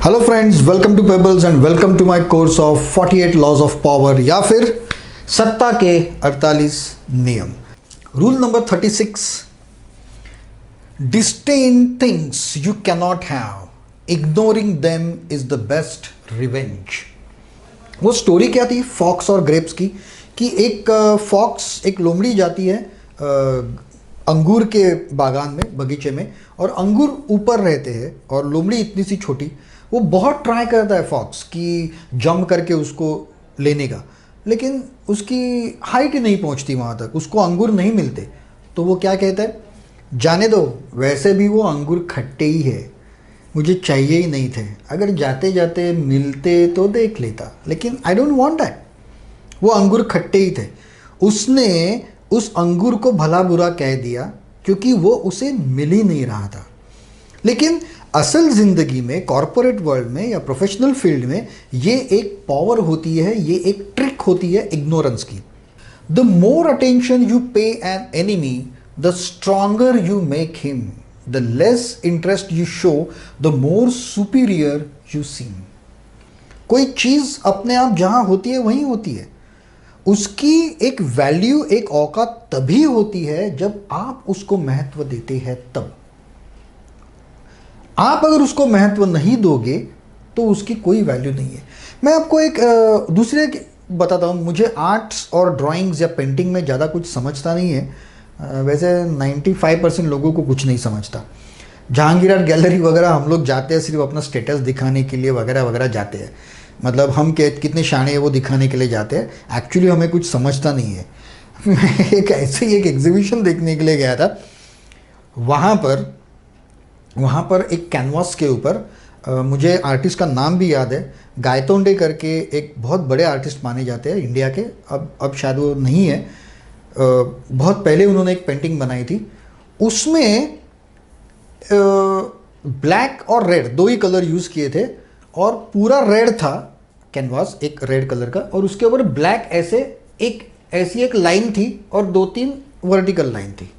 Hello friends, welcome to Pebbles and welcome to my course of 48 laws of power या फिर सत्ता के 48 नियम। Rule number 36, disdain things you cannot have, ignoring them is the best revenge. वो story क्या थी fox और grapes की कि एक फॉक्स, एक लोमड़ी जाती है अंगूर के बागान में, बगीचे में, और अंगूर ऊपर रहते हैं और लोमड़ी इतनी सी छोटी। वो बहुत ट्राई करता है फॉक्स कि जंप करके उसको लेने का, लेकिन उसकी हाइट ही नहीं पहुंचती वहाँ तक, उसको अंगूर नहीं मिलते। तो वो क्या कहता है, जाने दो, वैसे भी वो अंगूर खट्टे ही है, मुझे चाहिए ही नहीं थे, अगर जाते जाते मिलते तो देख लेता, लेकिन आई डोंट वांट दैट। वो अंगूर खट्टे ही थे। उसने उस अंगूर को भला बुरा कह दिया क्योंकि वो उसे मिल ही नहीं रहा था। लेकिन असल ज़िंदगी में, कॉरपोरेट वर्ल्ड में या प्रोफेशनल फील्ड में ये एक पावर होती है, ये एक ट्रिक होती है इग्नोरेंस की। द मोर अटेंशन यू पे an enemy, the stronger you make him, the less interest you show, the more superior you seem. कोई चीज़ अपने आप जहाँ होती है वहीं होती है। उसकी एक वैल्यू, एक औकात तभी होती है जब आप उसको महत्व देते हैं। तब आप अगर उसको महत्व नहीं दोगे तो उसकी कोई वैल्यू नहीं है। मैं आपको एक दूसरे बताता हूँ। मुझे आर्ट्स और ड्राइंग्स या पेंटिंग में ज़्यादा कुछ समझता नहीं है। वैसे 95% लोगों को कुछ नहीं समझता। जहांगीर आर्ट गैलरी वगैरह हम लोग जाते हैं सिर्फ अपना स्टेटस दिखाने के लिए, वगैरह वगैरह जाते हैं। मतलब हम कितने शाने हैं वो दिखाने के लिए जाते हैं, एक्चुअली हमें कुछ समझता नहीं है। मैं एक ऐसे ही एक एग्जीबिशन देखने के लिए गया था। वहाँ पर एक कैनवास के ऊपर मुझे आर्टिस्ट का नाम भी याद है, गायतोंडे करके एक बहुत बड़े आर्टिस्ट माने जाते हैं इंडिया के। अब शायद वो नहीं है। बहुत पहले उन्होंने एक पेंटिंग बनाई थी। उसमें ब्लैक और रेड दो ही कलर यूज़ किए थे और पूरा रेड था कैनवास, एक रेड कलर का, और उसके ऊपर ब्लैक ऐसी एक लाइन थी और 2-3 वर्टिकल लाइन थी।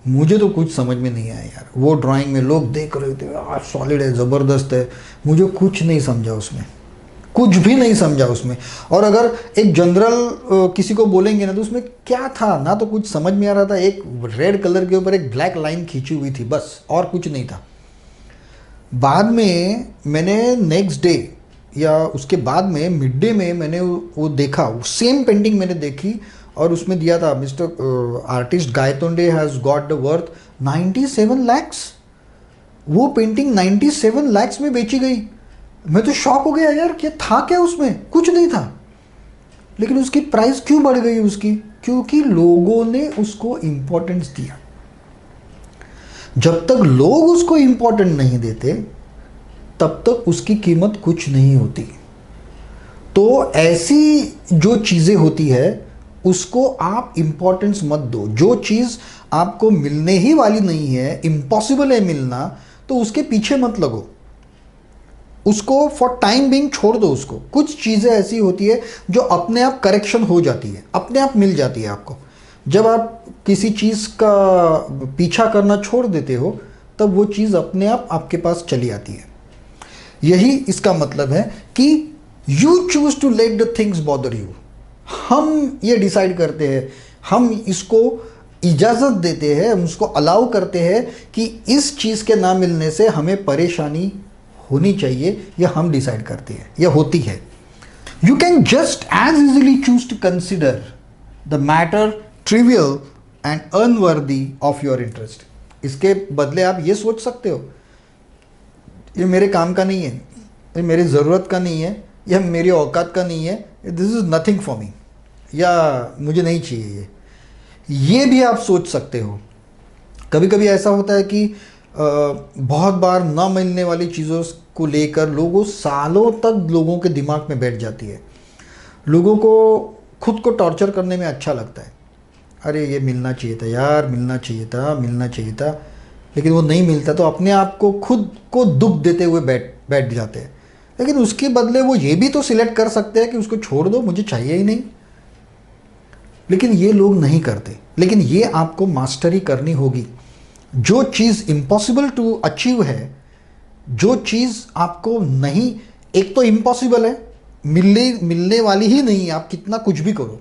मुझे तो कुछ समझ में नहीं आया यार। वो ड्राइंग में लोग देख रहे थे, यार सॉलिड है, ज़बरदस्त है, मुझे कुछ नहीं समझा उसमें, कुछ भी नहीं समझा उसमें। और अगर एक जनरल किसी को बोलेंगे ना तो उसमें क्या था ना, तो कुछ समझ में आ रहा था। एक रेड कलर के ऊपर एक ब्लैक लाइन खींची हुई थी, बस, और कुछ नहीं था। बाद में मैंने नेक्स्ट डे या उसके बाद में मिड डे में मैंने वो देखा, सेम पेंटिंग मैंने देखी और उसमें दिया था mister artist Gaitonde has got the worth 97 lakhs। वो पेंटिंग 97 lakhs में बेची गई। मैं तो शॉक हो गया यार, क्या था क्या उसमें, कुछ नहीं था, लेकिन उसकी प्राइस क्यों बढ़ गई उसकी? क्योंकि लोगों ने उसको इम्पोर्टेंस दिया। जब तक लोग उसको इम्पोर्टेंट नहीं देते तब तक उसकी कीमत कुछ नहीं होती। तो ऐसी जो चीज़ें होती है उसको आप इम्पोर्टेंस मत दो। जो चीज़ आपको मिलने ही वाली नहीं है, इम्पॉसिबल है मिलना, तो उसके पीछे मत लगो, उसको फॉर टाइम बिंग छोड़ दो उसको। कुछ चीज़ें ऐसी होती है जो अपने आप करेक्शन हो जाती है, अपने आप मिल जाती है आपको। जब आप किसी चीज़ का पीछा करना छोड़ देते हो तब वो चीज़ अपने आप आपके पास चली आती है। यही इसका मतलब है कि you choose to let the things bother you. हम ये डिसाइड करते हैं, हम इसको इजाज़त देते हैं, हम उसको अलाउ करते हैं कि इस चीज़ के ना मिलने से हमें परेशानी होनी चाहिए, या हम डिसाइड करते हैं, या होती है। You can just as easily choose to consider the matter trivial and unworthy of your interest. इसके बदले आप ये सोच सकते हो, ये मेरे काम का नहीं है, ये मेरी ज़रूरत का नहीं है, यह मेरी औकात का नहीं है, this is nothing for me, या मुझे नहीं चाहिए ये भी आप सोच सकते हो। कभी कभी ऐसा होता है कि बहुत बार ना मिलने वाली चीज़ों को लेकर लोगों सालों तक लोगों के दिमाग में बैठ जाती है। लोगों को खुद को टॉर्चर करने में अच्छा लगता है। अरे ये मिलना चाहिए था यार, मिलना चाहिए था, मिलना चाहिए था, लेकिन वो नहीं मिलता तो अपने आप को खुद को दुख देते हुए बैठ जाते हैं। लेकिन उसके बदले वो ये भी तो सिलेक्ट कर सकते हैं कि उसको छोड़ दो, मुझे चाहिए ही नहीं। लेकिन ये लोग नहीं करते। लेकिन ये आपको मास्टरी करनी होगी। जो चीज़ इम्पॉसिबल टू अचीव है जो चीज़ आपको नहीं, एक तो इम्पॉसिबल है, मिलने वाली ही नहीं है, आप कितना कुछ भी करो।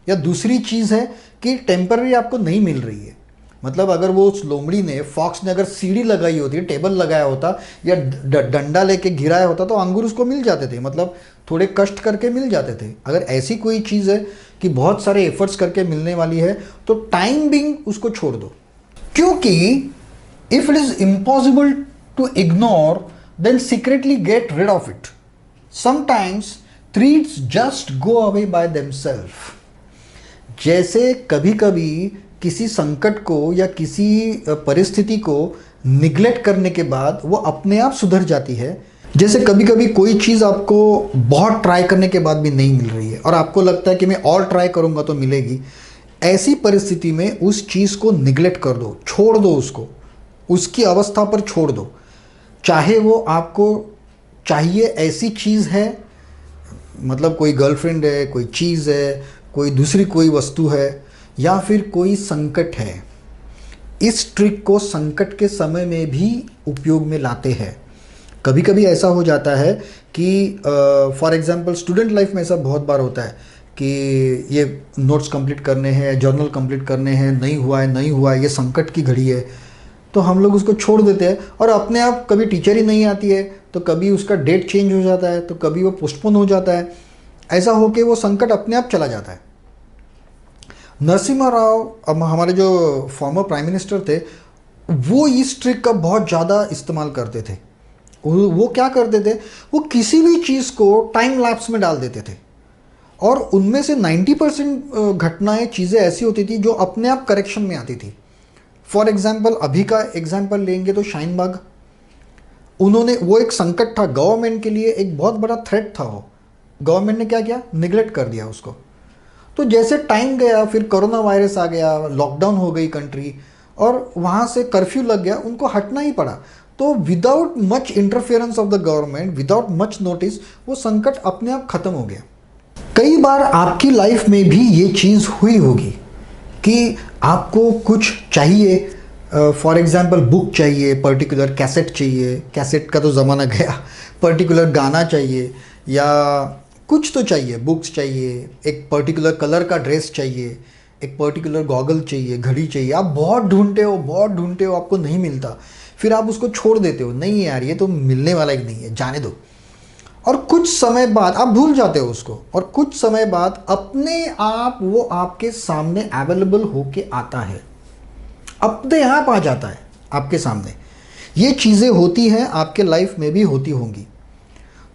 या दूसरी चीज़ है कि टेम्पररी आपको नहीं मिल रही है। मतलब अगर वो उस लोमड़ी ने, फॉक्स ने अगर सीढ़ी लगाई होती, टेबल लगाया होता या डंडा लेके गिराया होता तो अंगूर उसको मिल जाते थे, मतलब थोड़े कष्ट करके मिल जाते थे। अगर ऐसी कोई चीज़ है कि बहुत सारे एफर्ट्स करके मिलने वाली है तो टाइम बिंग उसको छोड़ दो। क्योंकि if it is impossible to ignore then secretly get rid of it. Sometimes treats just go away by themselves. जैसे कभी कभी किसी संकट को या किसी परिस्थिति को निग्लेक्ट करने के बाद वो अपने आप सुधर जाती है। जैसे कभी कभी कोई चीज़ आपको बहुत ट्राई करने के बाद भी नहीं मिल रही है और आपको लगता है कि मैं और ट्राई करूँगा तो मिलेगी। ऐसी परिस्थिति में उस चीज़ को निग्लेक्ट कर दो, छोड़ दो उसको, उसकी अवस्था पर छोड़ दो। चाहे वो आपको चाहिए ऐसी चीज़ है, मतलब कोई गर्लफ्रेंड है, कोई चीज़ है, कोई दूसरी कोई वस्तु है, या फिर कोई संकट है। इस ट्रिक को संकट के समय में भी उपयोग में लाते हैं। कभी कभी ऐसा हो जाता है कि फॉर एग्जांपल स्टूडेंट लाइफ में ऐसा बहुत बार होता है कि ये नोट्स कंप्लीट करने हैं, जर्नल कंप्लीट करने हैं, नहीं हुआ है, ये संकट की घड़ी है, तो हम लोग उसको छोड़ देते हैं और अपने आप कभी टीचर ही नहीं आती है, तो कभी उसका डेट चेंज हो जाता है, तो कभी वो पोस्टपोन हो जाता है। ऐसा होके वो संकट अपने आप चला जाता है। नरसिम्हा राव हमारे जो फॉर्मर प्राइम मिनिस्टर थे, वो इस ट्रिक का बहुत ज़्यादा इस्तेमाल करते थे। वो क्या करते थे, वो किसी भी चीज़ को टाइम लैप्स में डाल देते थे और उनमें से 90% घटनाएं, चीज़ें ऐसी होती थी जो अपने आप करेक्शन में आती थी। फॉर एग्जाम्पल अभी का एग्जाम्पल लेंगे तो शाहीन बाग, उन्होंने, वो एक संकट था गवर्नमेंट के लिए, एक बहुत बड़ा थ्रेट था। वो गवर्नमेंट ने क्या किया, निगलेक्ट कर दिया उसको। तो जैसे टाइम गया, फिर कोरोना वायरस आ गया, लॉकडाउन हो गई कंट्री और वहाँ से कर्फ्यू लग गया, उनको हटना ही पड़ा। तो without much interference of the government, without much notice, वो संकट अपने आप खत्म हो गया। कई बार आपकी लाइफ में भी ये चीज़ हुई होगी कि आपको कुछ चाहिए, फॉर एग्जाम्पल बुक चाहिए, पर्टिकुलर कैसेट चाहिए, कैसेट का तो ज़माना गया, पर्टिकुलर गाना चाहिए या कुछ तो चाहिए, बुक्स चाहिए, एक पर्टिकुलर कलर का ड्रेस चाहिए, एक पर्टिकुलर गॉगल चाहिए, घड़ी चाहिए। आप बहुत ढूंढते हो, आपको नहीं मिलता, फिर आप उसको छोड़ देते हो, नहीं यार ये तो मिलने वाला ही नहीं है, जाने दो। और कुछ समय बाद आप भूल जाते हो उसको, और कुछ समय बाद अपने आप वो आपके सामने अवेलेबल होके आता है, अपने आप आ जाता है आपके सामने। ये चीज़ें होती हैं, आपके लाइफ में भी होती होंगी।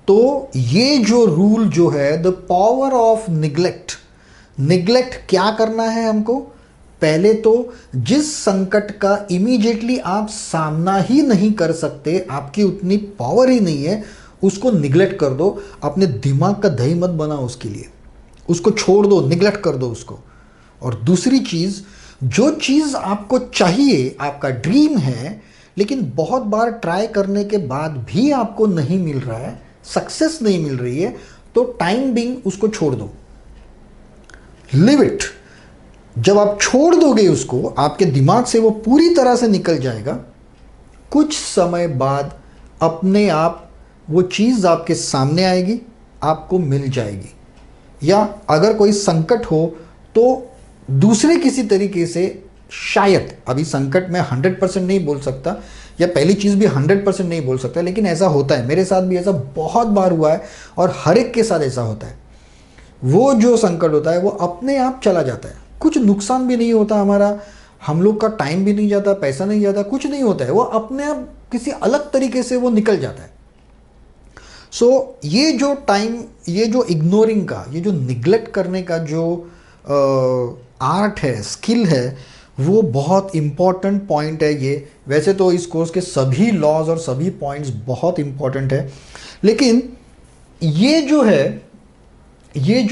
तो ये जो रूल जो है, द पावर ऑफ निग्लेक्ट क्या करना है हमको, पहले तो जिस संकट का इमीडिएटली आप सामना ही नहीं कर सकते, आपकी उतनी पावर ही नहीं है, उसको निग्लेक्ट कर दो। अपने दिमाग का दही मत बनाओ उसके लिए, उसको छोड़ दो, निग्लेक्ट कर दो उसको। और दूसरी चीज़, जो चीज़ आपको चाहिए, आपका ड्रीम है, लेकिन बहुत बार ट्राई करने के बाद भी आपको नहीं मिल रहा है, सक्सेस नहीं मिल रही है, तो टाइम बिंग उसको छोड़ दो, लिव इट। जब आप छोड़ दोगे उसको, आपके दिमाग से वो पूरी तरह से निकल जाएगा। कुछ समय बाद अपने आप वो चीज़ आपके सामने आएगी, आपको मिल जाएगी। या अगर कोई संकट हो तो दूसरे किसी तरीके से, शायद अभी संकट में 100% नहीं बोल सकता, या पहली चीज़ भी 100% नहीं बोल सकता, लेकिन ऐसा होता है, मेरे साथ भी ऐसा बहुत बार हुआ है और हर एक के साथ ऐसा होता है। वो जो संकट होता है वो अपने आप चला जाता है, कुछ नुकसान भी नहीं होता हमारा, हम लोग का टाइम भी नहीं जाता, पैसा नहीं जाता, कुछ नहीं होता है, वो अपने आप किसी अलग तरीके से वो निकल जाता है। सो ये जो टाइम, ये जो इग्नोरिंग का, ये जो निग्लेक्ट करने का जो आर्ट है, स्किल है, वो बहुत इम्पॉर्टेंट पॉइंट है ये। वैसे तो इस कोर्स के सभी लॉज और सभी पॉइंट्स बहुत इम्पॉर्टेंट है, लेकिन ये जो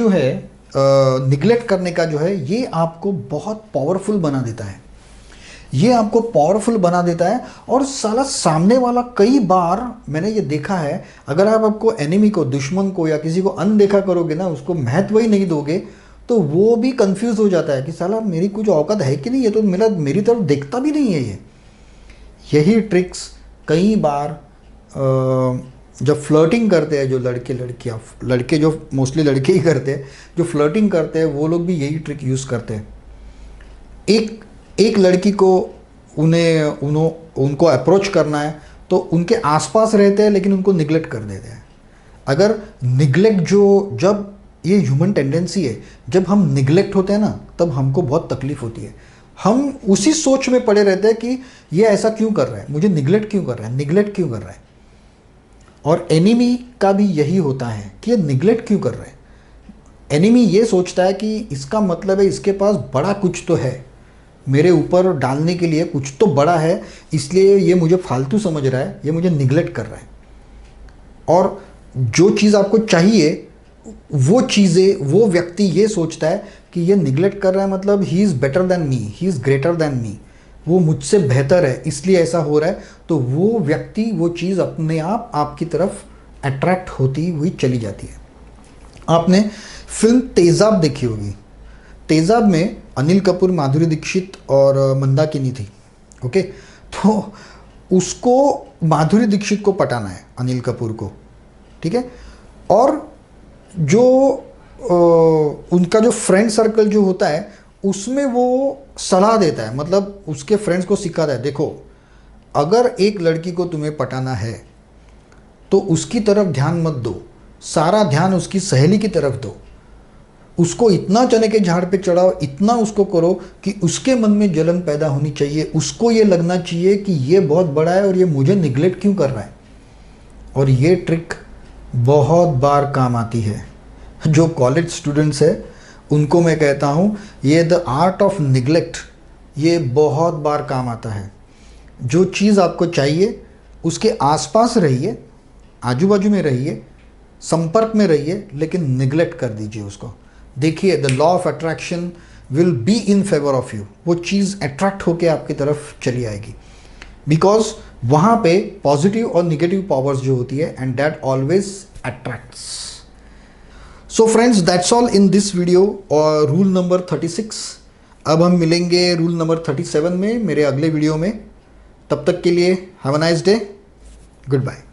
है निग्लेक्ट करने का जो है, ये आपको बहुत पावरफुल बना देता है, ये आपको पावरफुल बना देता है। और साला सामने वाला, कई बार मैंने ये देखा है, अगर आप आपको एनिमी को, दुश्मन को या किसी को अनदेखा करोगे ना, उसको महत्व ही नहीं दोगे, तो वो भी कंफ्यूज हो जाता है कि साला मेरी कुछ औकात है कि नहीं, ये तो मेरी तरफ देखता भी नहीं है। यही ट्रिक्स कई बार जब फ्लर्टिंग करते हैं जो लड़के लड़कियाँ, लड़के जो मोस्टली लड़के ही करते हैं, जो फ्लर्टिंग करते हैं वो लोग भी यही ट्रिक यूज़ करते हैं। एक लड़की को उनको अप्रोच करना है तो उनके आसपास रहते हैं लेकिन उनको निगलेक्ट कर देते हैं। अगर निगलेक्ट जब ये ह्यूमन टेंडेंसी है, जब हम निगलेक्ट होते हैं ना तब हमको बहुत तकलीफ होती है। हम उसी सोच में पड़े रहते हैं कि ये ऐसा क्यों कर रहा है, मुझे निगलेक्ट क्यों कर रहा है, निगलेक्ट क्यों कर रहा है। और एनिमी का भी यही होता है कि ये निगलेक्ट क्यों कर रहा है। एनिमी ये सोचता है कि इसका मतलब है इसके पास बड़ा कुछ तो है, मेरे ऊपर डालने के लिए कुछ तो बड़ा है, इसलिए ये मुझे फालतू समझ रहा है, ये मुझे निगलेक्ट कर रहा है। और जो चीज़ आपको चाहिए वो चीज़ें, वो व्यक्ति ये सोचता है कि ये निगलेक्ट कर रहा है मतलब he is better than me, he is greater than me, वो मुझसे बेहतर है इसलिए ऐसा हो रहा है। तो वो व्यक्ति, वो चीज़ अपने आप आपकी तरफ अट्रैक्ट होती हुई चली जाती है। आपने फिल्म तेज़ाब देखी होगी। तेज़ाब में अनिल कपूर, माधुरी दीक्षित और मंदाकिनी थी। ओके, तो उसको माधुरी दीक्षित को पटाना है, अनिल कपूर को, ठीक है। और जो उनका जो फ्रेंड सर्कल जो होता है उसमें वो सलाह देता है, मतलब उसके फ्रेंड्स को सिखाता है, देखो अगर एक लड़की को तुम्हें पटाना है तो उसकी तरफ ध्यान मत दो, सारा ध्यान उसकी सहेली की तरफ दो। उसको इतना चने के झाड़ पे चढ़ाओ, इतना उसको करो कि उसके मन में जलन पैदा होनी चाहिए, उसको ये लगना चाहिए कि ये बहुत बड़ा है और ये मुझे निगलेक्ट क्यों कर रहा है। और ये ट्रिक बहुत बार काम आती है। जो कॉलेज स्टूडेंट्स है उनको मैं कहता हूँ ये द आर्ट ऑफ निगलेक्ट, ये बहुत बार काम आता है। जो चीज़ आपको चाहिए उसके आसपास रहिए, आजू बाजू में रहिए, संपर्क में रहिए, लेकिन निगलेक्ट कर दीजिए उसको। देखिए the law of attraction will be in favour of you, वो चीज़ अट्रैक्ट होके आपकी तरफ चली आएगी। बिकॉज वहाँ पे पॉजिटिव और निगेटिव पावर्स जो होती है, and that always attracts. So friends, that's all in this video और रूल नंबर 36। अब हम मिलेंगे रूल नंबर 37 में मेरे अगले वीडियो में। तब तक के लिए have a nice day, good bye.